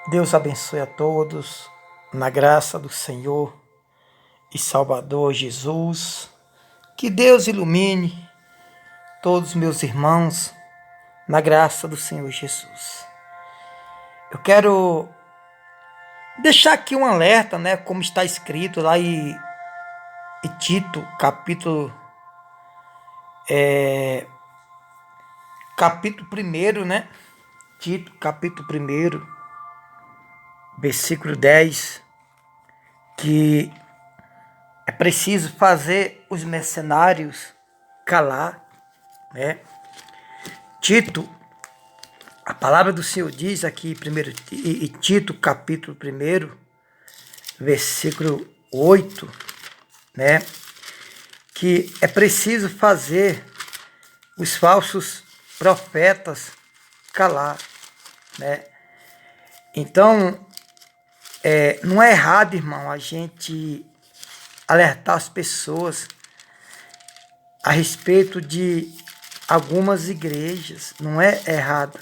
Deus abençoe a todos, na graça do Senhor e Salvador Jesus. Que Deus ilumine todos os meus irmãos, na graça do Senhor Jesus. Eu quero deixar aqui um alerta, né, como está escrito lá em Tito, capítulo 1, né? Tito, capítulo 1, versículo 10, que é preciso fazer os mercenários calar, né? Tito, a palavra do Senhor diz aqui, em Tito, capítulo 1, versículo 8, né? Que é preciso fazer os falsos profetas calar, né? Então, não é errado, irmão, a gente alertar as pessoas a respeito de algumas igrejas. Não é errado.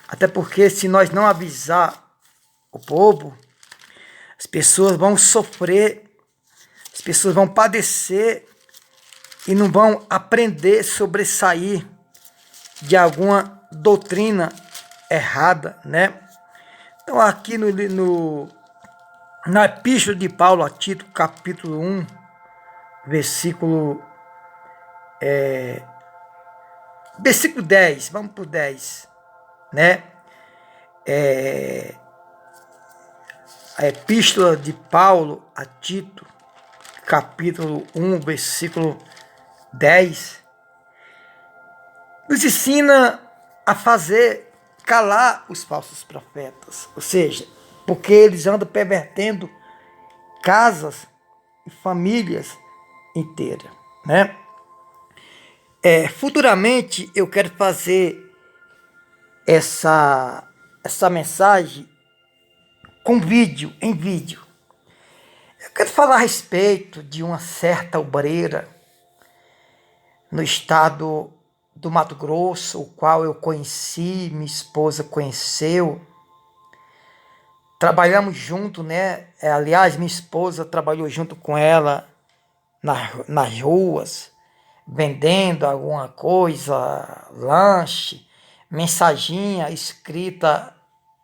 Até porque se nós não avisar o povo, as pessoas vão sofrer, as pessoas vão padecer e não vão aprender, sobressair de alguma doutrina errada, né? Então aqui na epístola de Paulo a Tito, capítulo 1, versículo 10, vamos para o 10, né? A epístola de Paulo a Tito, capítulo 1, versículo 10, nos ensina a fazer calar os falsos profetas, ou seja, porque eles andam pervertendo casas e famílias inteiras, né? Futuramente eu quero fazer essa mensagem em vídeo. Eu quero falar a respeito de uma certa obreira no estado do Mato Grosso, o qual eu conheci, minha esposa conheceu. Trabalhamos junto, né? Aliás, minha esposa trabalhou junto com ela nas ruas, vendendo alguma coisa, lanche, mensaginha escrita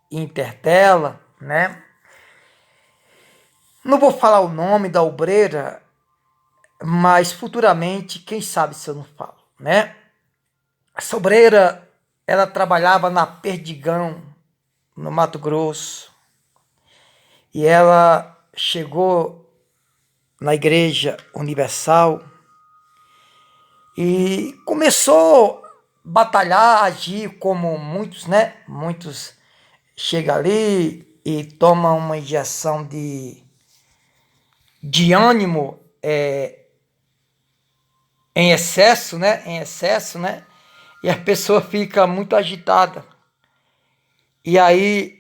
em intertela, né? Não vou falar o nome da obreira, mas futuramente, quem sabe se eu não falo, né? Essa obreira, ela trabalhava na Perdigão, no Mato Grosso, e ela chegou na Igreja Universal e começou a batalhar, agir como muitos, né? Muitos chegam ali e tomam uma injeção de ânimo em excesso, né? E a pessoa fica muito agitada. E aí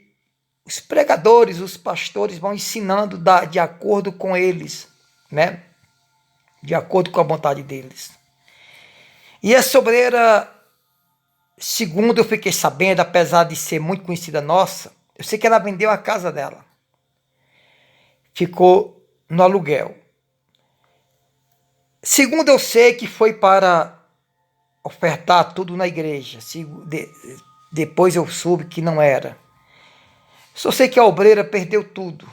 os pregadores, os pastores vão ensinando de acordo com eles, né? De acordo com a vontade deles. E essa obreira, segundo eu fiquei sabendo, apesar de ser muito conhecida nossa, eu sei que ela vendeu a casa dela. Ficou no aluguel. Segundo eu sei que foi para ofertar tudo na igreja. Depois eu soube que não era. Só sei que a obreira perdeu tudo,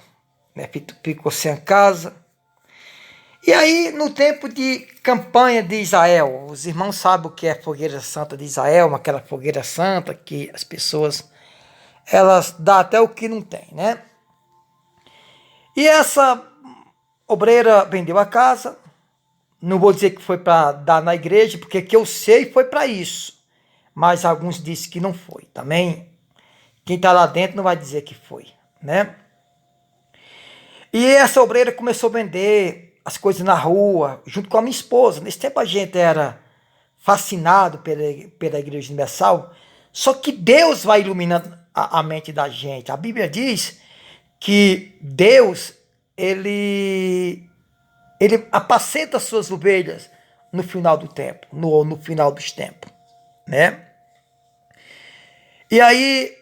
né? Ficou sem a casa. E aí, no tempo de campanha de Israel, os irmãos sabem o que é a fogueira santa de Israel, aquela fogueira santa que as pessoas, elas dão até o que não tem, né? E essa obreira vendeu a casa. Não vou dizer que foi para dar na igreja, porque que eu sei foi para isso. Mas alguns dizem que não foi. Também, quem está lá dentro não vai dizer que foi, né? E essa obreira começou a vender as coisas na rua, junto com a minha esposa. Nesse tempo a gente era fascinado pela Igreja Universal, só que Deus vai iluminando a mente da gente. A Bíblia diz que Deus, ele apacenta as suas ovelhas no final do tempo, no final dos tempos, né? E aí,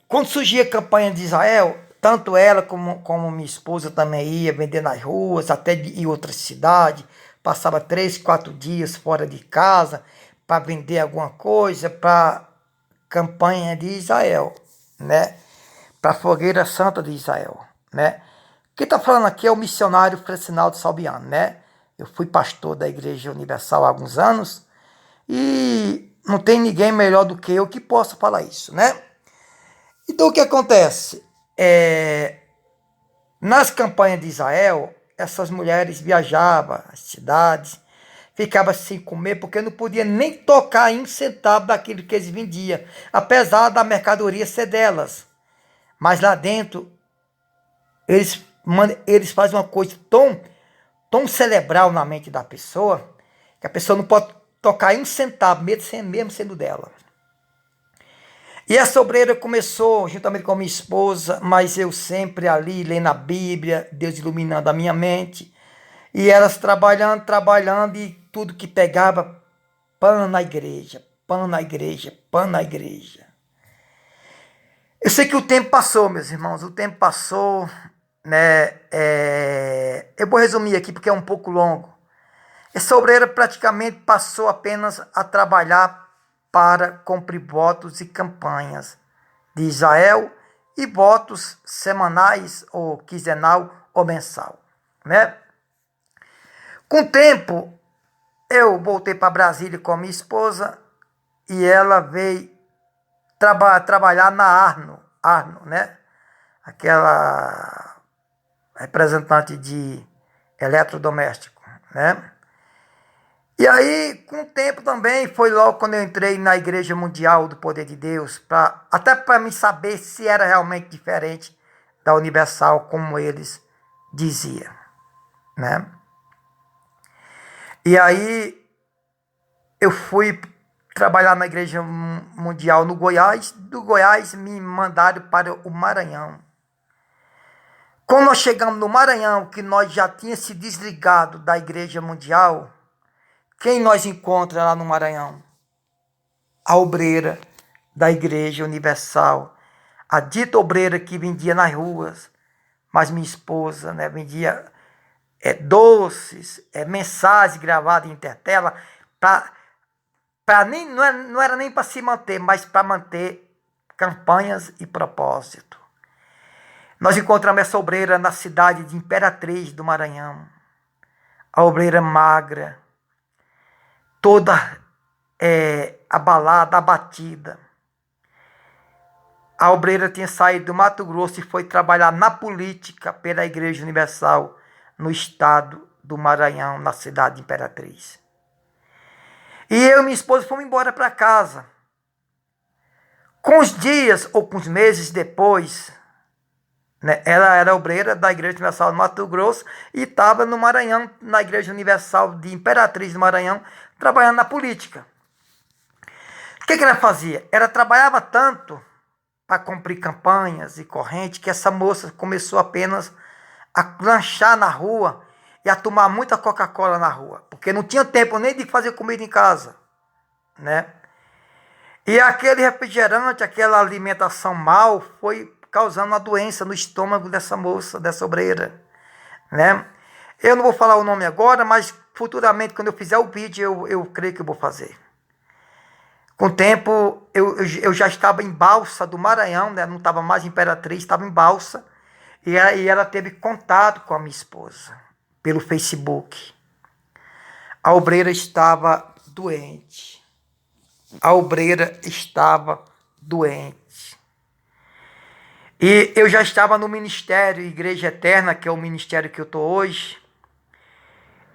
quando surgia a campanha de Israel, tanto ela como minha esposa também ia vender nas ruas, até em outras cidades, passava 3, 4 dias fora de casa para vender alguma coisa para campanha de Israel, né? Para a Fogueira Santa de Israel, né? Quem está falando aqui é o missionário Francinaldo Salviano, né? Eu fui pastor da Igreja Universal há alguns anos e não tem ninguém melhor do que eu que possa falar isso, né? Então o que acontece? Nas campanhas de Israel, essas mulheres viajavam às cidades, ficavam sem comer, porque não podia nem tocar em um centavo daquilo que eles vendiam, apesar da mercadoria ser delas. Mas lá dentro, eles fazem uma coisa tão cerebral na mente da pessoa, que a pessoa não pode tocar em um centavo, mesmo sendo dela. E essa obreira começou juntamente com a minha esposa, mas eu sempre ali lendo a Bíblia, Deus iluminando a minha mente. E elas trabalhando e tudo que pegava, pão na igreja, pão na igreja, pão na igreja. Eu sei que o tempo passou, meus irmãos, o tempo passou, né? Eu vou resumir aqui porque é um pouco longo. Essa obreira praticamente passou apenas a trabalhar para cumprir votos e campanhas de Israel e votos semanais ou quinzenal ou mensal, né? Com o tempo, eu voltei para Brasília com a minha esposa e ela veio trabalhar na Arno, né? Aquela representante de eletrodoméstico, né? E aí, com o tempo também, foi logo quando eu entrei na Igreja Mundial do Poder de Deus, até para me saber se era realmente diferente da Universal, como eles diziam, né? E aí, eu fui trabalhar na Igreja Mundial no Goiás. Do Goiás, me mandaram para o Maranhão. Quando nós chegamos no Maranhão, que nós já tínhamos se desligado da Igreja Mundial, quem nós encontramos lá no Maranhão? A obreira da Igreja Universal. A dita obreira que vendia nas ruas. Mas minha esposa, né, vendia doces, mensagens gravadas em intertela. Não era nem para se manter, mas para manter campanhas e propósito. Nós encontramos essa obreira na cidade de Imperatriz do Maranhão. A obreira magra, toda abalada, abatida. A obreira tinha saído do Mato Grosso e foi trabalhar na política pela Igreja Universal no estado do Maranhão, na cidade de Imperatriz. E eu e minha esposa fomos embora para casa. Com os dias ou com os meses depois, né, ela era obreira da Igreja Universal do Mato Grosso e estava no Maranhão, na Igreja Universal de Imperatriz do Maranhão, trabalhando na política. O que ela fazia? Ela trabalhava tanto para cumprir campanhas e correntes que essa moça começou apenas a lanchar na rua e a tomar muita Coca-Cola na rua, porque não tinha tempo nem de fazer comida em casa, né? E aquele refrigerante, aquela alimentação mal, foi causando uma doença no estômago dessa moça, dessa obreira, né? Eu não vou falar o nome agora, mas futuramente, quando eu fizer o vídeo, eu creio que eu vou fazer. Com o tempo, eu já estava em Balsa do Maranhão, né? Não estava mais em Imperatriz, estava em Balsa, e ela teve contato com a minha esposa pelo Facebook. A obreira estava doente. A obreira estava doente. E eu já estava no ministério Igreja Eterna, que é o ministério que eu estou hoje.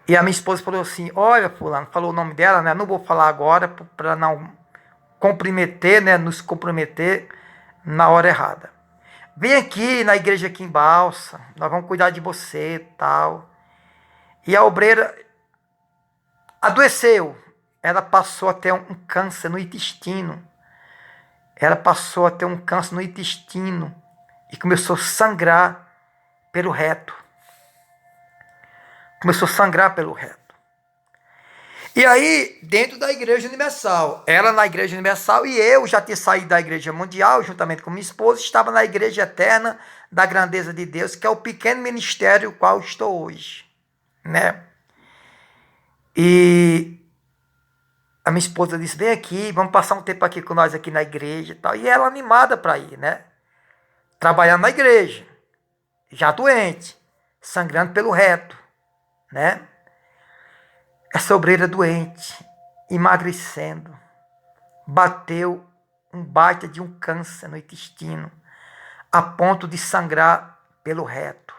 E a minha esposa falou assim, olha, fulano, falou o nome dela, né? Não vou falar agora para não comprometer, né? Nos comprometer na hora errada. vem aqui na igreja aqui em Balsa, nós vamos cuidar de você e tal. E a obreira adoeceu. Ela passou a ter um câncer no intestino. Ela passou a ter um câncer no intestino e começou a sangrar pelo reto. Começou a sangrar pelo reto. E aí, dentro da Igreja Universal, ela na Igreja Universal e eu já tinha saído da Igreja Mundial, juntamente com minha esposa, estava na Igreja Eterna da Grandeza de Deus, que é o pequeno ministério qual estou hoje, né? E a minha esposa disse, vem aqui, vamos passar um tempo aqui com nós aqui na igreja e tal. E ela animada para ir, né? Trabalhando na igreja, já doente, sangrando pelo reto, né? Essa obreira doente, emagrecendo, bateu um baita de um câncer no intestino, a ponto de sangrar pelo reto.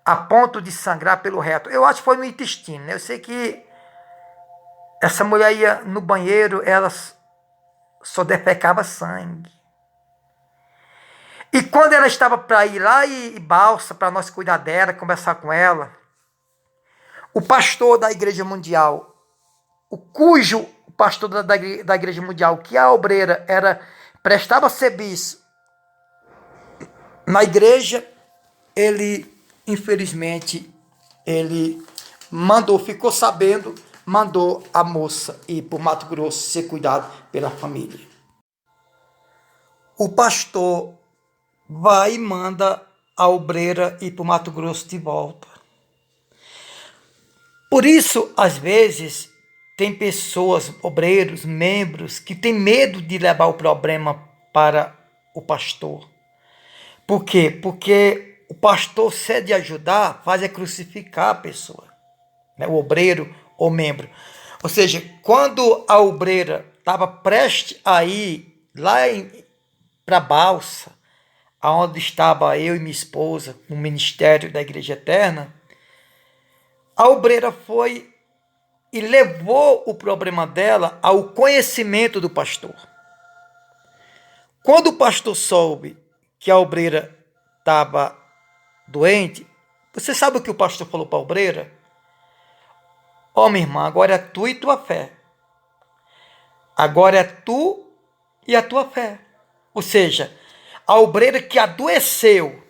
A ponto de sangrar pelo reto. Eu acho que foi no intestino, né? Eu sei que essa mulher ia no banheiro, ela só defecava sangue. E quando ela estava para ir lá e Balsa, para nós cuidar dela, conversar com ela, o pastor da Igreja Mundial, cujo pastor da Igreja Mundial, que a obreira prestava serviço na igreja, ele, infelizmente, ele ficou sabendo, mandou a moça ir para o Mato Grosso ser cuidado pela família. O pastor vai e manda a obreira ir para o Mato Grosso de volta. Por isso, às vezes, tem pessoas, obreiros, membros, que têm medo de levar o problema para o pastor. Por quê? Porque o pastor, se é de ajudar, faz é crucificar a pessoa, né? O obreiro ou membro. Ou seja, quando a obreira estava prestes a ir lá para Balsa, aonde estava eu e minha esposa, no ministério da Igreja Eterna, a obreira foi e levou o problema dela ao conhecimento do pastor. Quando o pastor soube que a obreira estava doente, você sabe o que o pastor falou para a obreira? Ó, minha irmã, agora é tu e tua fé. Agora é tu e a tua fé. Ou seja, a obreira que adoeceu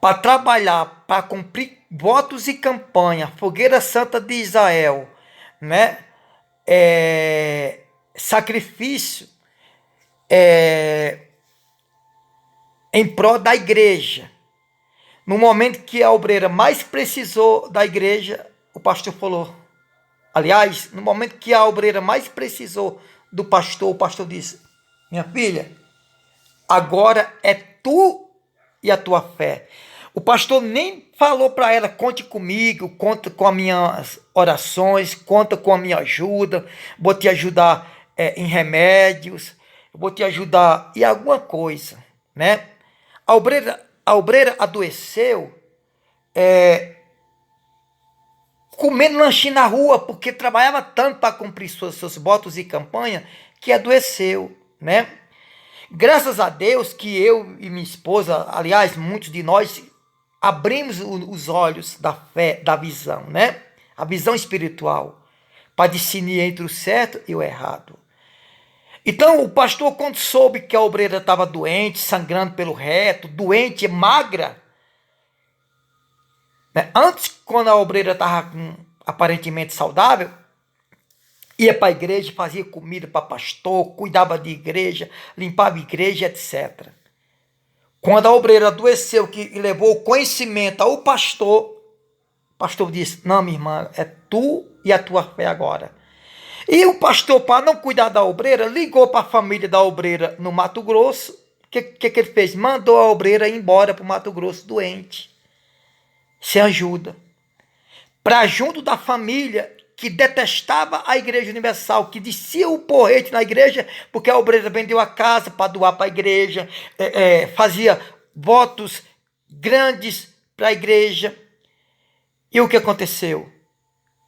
para trabalhar, para cumprir votos e campanha, Fogueira Santa de Israel, né? Sacrifício em prol da igreja. No momento que a obreira mais precisou da igreja, o pastor falou. Aliás, no momento que a obreira mais precisou do pastor, o pastor disse, minha filha, agora é tu e a tua fé. O pastor nem falou para ela, conte comigo, conta com as minhas orações, conta com a minha ajuda, vou te ajudar em remédios, vou te ajudar em alguma coisa, né? A obreira adoeceu comendo lanchinho na rua, porque trabalhava tanto para cumprir seus votos e campanha, que adoeceu, né? Graças a Deus que eu e minha esposa, aliás, muitos de nós, abrimos os olhos da fé, da visão, né? A visão espiritual, para discernir entre o certo e o errado. Então, o pastor, quando soube que a obreira estava doente, sangrando pelo reto, doente, magra, né? Antes, quando a obreira estava aparentemente saudável, ia para a igreja, fazia comida para pastor, cuidava de igreja, limpava a igreja, etc. Quando a obreira adoeceu, que levou o conhecimento ao pastor, o pastor disse, não, minha irmã, é tu e a tua fé agora. E o pastor, para não cuidar da obreira, ligou para a família da obreira no Mato Grosso. O que ele fez? Mandou a obreira ir embora para o Mato Grosso doente, sem ajuda. Para junto da família que detestava a Igreja Universal, que descia o porrete na igreja, porque a obreira vendeu a casa para doar para a igreja, fazia votos grandes para a igreja. E o que aconteceu?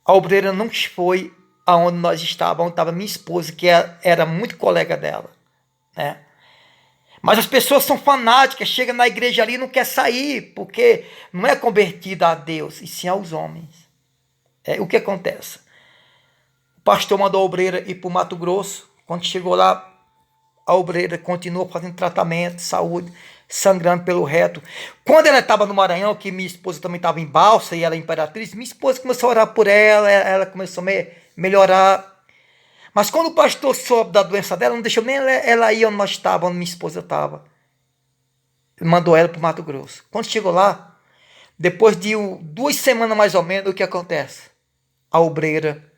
A obreira não foi aonde nós estávamos, onde estava minha esposa, que era muito colega dela, né? Mas as pessoas são fanáticas, chega na igreja ali e não quer sair, porque não é convertida a Deus, e sim aos homens. O que acontece? O pastor mandou a obreira ir para o Mato Grosso. Quando chegou lá, a obreira continuou fazendo tratamento de saúde, sangrando pelo reto. Quando ela estava no Maranhão, que minha esposa também estava em Balsa e ela é imperatriz, minha esposa começou a orar por ela, ela começou a melhorar. Mas quando o pastor soube da doença dela, não deixou nem ela ir onde nós estávamos, onde minha esposa estava. Mandou ela para o Mato Grosso. Quando chegou lá, depois de 2 semanas mais ou menos, o que acontece? A obreira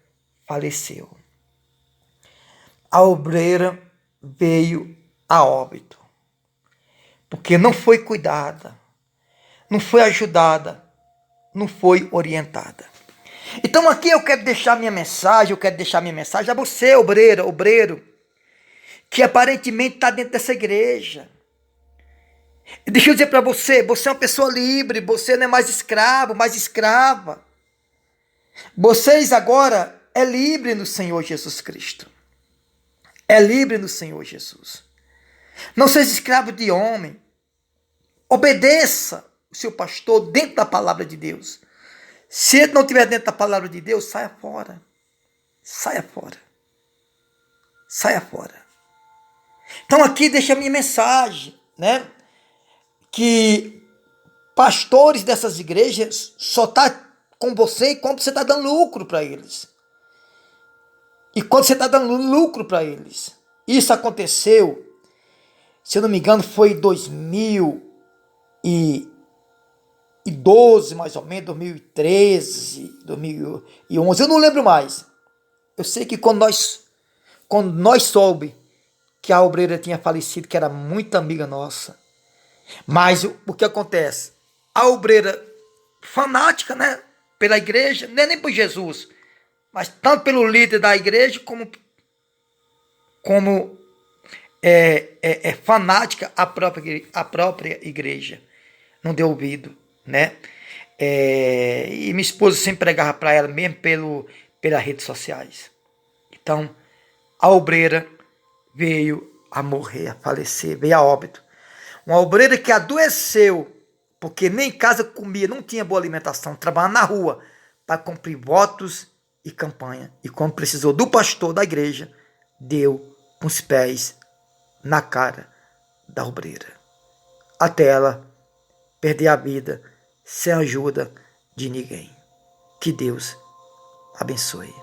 faleceu. A obreira veio a óbito. Porque não foi cuidada, não foi ajudada, não foi orientada. Então aqui eu quero deixar minha mensagem, a você, obreiro, que aparentemente está dentro dessa igreja. Deixa eu dizer para você, você é uma pessoa livre, você não é mais escravo, mais escrava. Vocês agora é livre no Senhor Jesus Cristo. É livre no Senhor Jesus. Não seja escravo de homem. Obedeça o seu pastor dentro da palavra de Deus. Se ele não estiver dentro da palavra de Deus, saia fora. Saia fora. Saia fora. Então aqui deixa a minha mensagem, né? Que pastores dessas igrejas só tá com você quando você está dando lucro para eles. E quando você está dando lucro para eles. Isso aconteceu, se eu não me engano, foi em 2012, mais ou menos, 2013, 2011, eu não lembro mais. Eu sei que quando nós soube que a obreira tinha falecido, que era muito amiga nossa. Mas o que acontece? A obreira fanática, né, pela igreja, não é nem por Jesus, mas tanto pelo líder da igreja, como fanática a própria igreja. Não deu ouvido, né? E minha esposa sempre pregava para ela, mesmo pelas redes sociais. Então, a obreira veio a morrer, a falecer, veio a óbito. Uma obreira que adoeceu, porque nem em casa comia, não tinha boa alimentação, trabalhava na rua para cumprir votos e campanha. E quando precisou do pastor da igreja, deu com os pés na cara da obreira. Até ela perder a vida sem ajuda de ninguém. Que Deus abençoe.